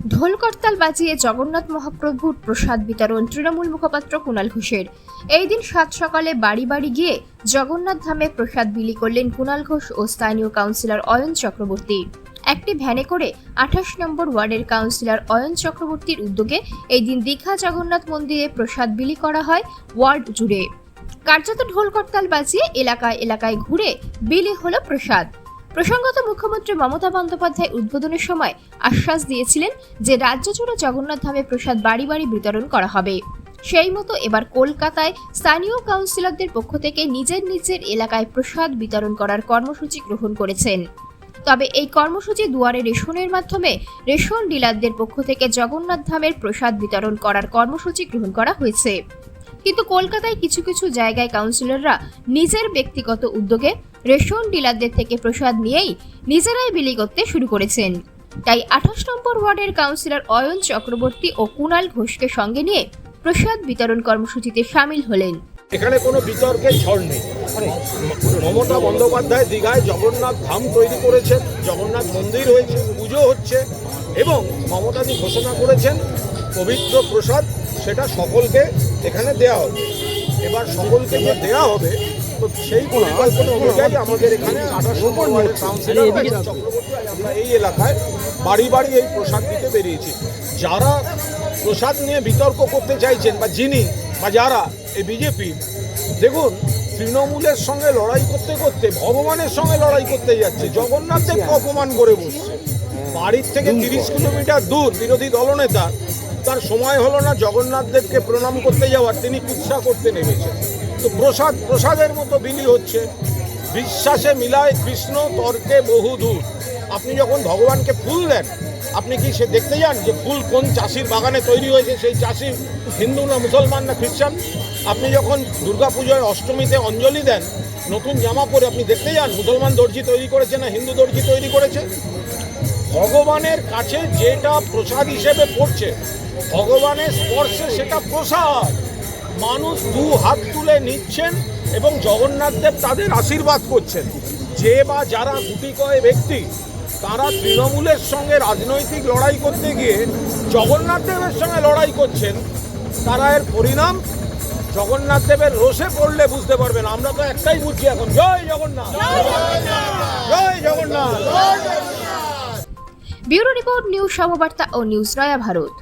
ঢোল করতাল বাজিয়ে জগন্নাথ মহাপ্রভুর প্রসাদ বিতরণ তৃণমূল মুখপাত্র কুণাল ঘোষের। এই দিন সাত সকালে বাড়ি বাড়ি গিয়ে জগন্নাথ ধামে প্রসাদ বিলি করলেন কুণাল ঘোষ ও স্থানীয় কাউন্সিলর অয়ন চক্রবর্তী। একটি ভ্যানে করে 28 নম্বর ওয়ার্ডের কাউন্সিলর অয়ন চক্রবর্তীর উদ্যোগে এই দিন দীঘা জগন্নাথ মন্দিরে প্রসাদ বিলি করা হয় ওয়ার্ড জুড়ে। কার্যত ঢোল করতাল বাজিয়ে এলাকায় এলাকায় ঘুরে বিলি হলো প্রসাদ। প্রসঙ্গত মুখ্যমন্ত্রী মমতা বন্দ্যোপাধ্যায় উদ্বোধনের সময় আশ্বাস দিয়েছিলেন যে রাজ্য জুড়ে জগন্নাথ ধামে প্রসাদ বাড়ি বাড়ি বিতরণ করা হবে। সেই মতো এবার কলকাতায় স্থানীয় কাউন্সিলরদের পক্ষ থেকে নিজের নিজের এলাকায় প্রসাদ বিতরণ করার কর্মসূচি গ্রহণ করেছেন। তবে এই কর্মসূচি দুয়ারে রেশনের মাধ্যমে রেশন ডিলারদের পক্ষ থেকে জগন্নাথ ধামের প্রসাদ বিতরণ করার কর্মসূচি গ্রহণ করা হয়েছে। কিন্তু কলকাতায় কিছু কিছু জায়গায় কাউন্সিলররা নিজের ব্যক্তিগত উদ্যোগে রেশন ডিলারদের থেকে প্রসাদ নিয়েই নিজেরাই বিলি করতে শুরু করেছেন। তাই 28 নম্বর ওয়ার্ডের কাউন্সিলর অয়ন চক্রবর্তী ও কুণাল ঘোষকে সঙ্গে নিয়ে প্রসাদ বিতরণ কর্মসূচিতে সামিল হলেন। এখানে কোনো বিতর্কের ঝড় নেই। মমতা বন্দ্যোপাধ্যায় দীঘায় জগন্নাথ ধাম তৈরি করেছেন, জগন্নাথ মন্দির হয়েছে, পুজো হচ্ছে এবং মমতাজি ঘোষণা করেছেন পবিত্র প্রসাদ সেটা সকলকে এখানে দেয়া হবে। এবার সকলকে যে দেয়া হবে তো সেই পরিকল্পনা অনুযায়ী আমাদের এখানে 28 নম্বর ওয়ার্ডের কাউন্সিলর চক্রবর্তী আমরা এই এলাকায় বাড়ি বাড়ি এই প্রসাদ দিতে বেরিয়েছি। যারা প্রসাদ নিয়ে বিতর্ক করতে চাইছেন বা যিনি বা যারা এই বিজেপি, দেখুন তৃণমূলের সঙ্গে লড়াই করতে করতে ভগবানের সঙ্গে লড়াই করতে যাচ্ছে, জগন্নাথদেরকে অপমান করে বসছে। বাড়ির থেকে 30 কিলোমিটার দূর বিরোধী দলনেতা, তার সময় হলো না জগন্নাথদেরকে প্রণাম করতে যাওয়ার, তিনি কুৎসা করতে নেমেছেন। তো প্রসাদের মতো বিলি হচ্ছে। বিশ্বাসে মিলায় কৃষ্ণ, তর্কে বহু দূর। আপনি যখন ভগবানকে ফুল দেন, আপনি কি সে দেখতে যান যে ফুল কোন চাষির বাগানে তৈরি হয়েছে, সেই চাষি হিন্দু না মুসলমান না খ্রিস্টান? আপনি যখন দুর্গাপুজোয় অষ্টমীতে অঞ্জলি দেন নতুন জামা পরে, আপনি দেখতে যান মুসলমান দর্জি তৈরি করেছে না হিন্দু দর্জি তৈরি করেছে? ভগবানের কাছে যেটা প্রসাদ হিসেবে পড়ছে, ভগবানের স্পর্শে সেটা প্রসাদ। মানুষ দু হাত তুলে নিচ্ছেন এবং জগন্নাথদেব তাদের আশীর্বাদ করছেন। যে বা যারা গুটি কয় ব্যক্তি তারা তৃণমূলের সঙ্গে রাজনৈতিক লড়াই করতে গিয়ে জগন্নাথদেবের সঙ্গে লড়াই করছেন, তারা এর পরিণাম জগন্নাথদেবের রোষে পড়লে বুঝতে পারবেন। আমরা তো একটাই বুঝছি এখন, জয় জগন্নাথ, জয় জগন্নাথ। ব্যুরো রিপোর্ট, নিউজ সমবার্তা ও নিউজ নয়া ভারত।